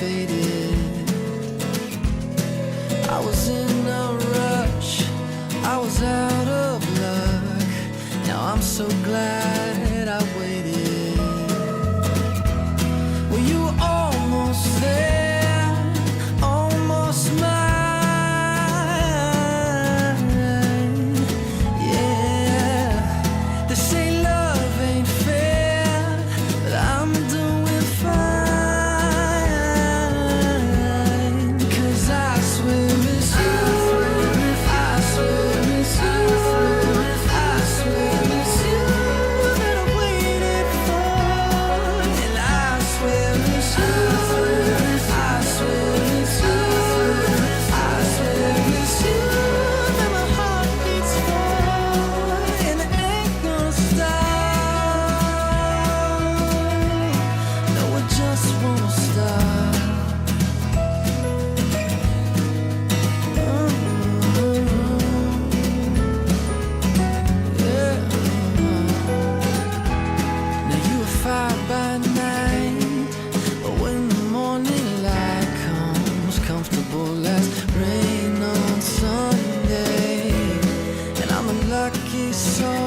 faded. I was in a rush, I was out of luck. Now I'm so glad I waited. Well, you were almost there, almost mine. Yeah, they say love ain't fair, but I'm doing fine. 'Cause I swear it's you, I swear it's you, I swear it's you that I waited for. And I swear it's you, I swear it's you, I swear it's you that my heart beats for. And it ain't gonna stop, no, it just won't stop. Yeah. Now you were fire by night, but when the morning light comes, comfortable as rain on Sunday. And I'm a lucky soul,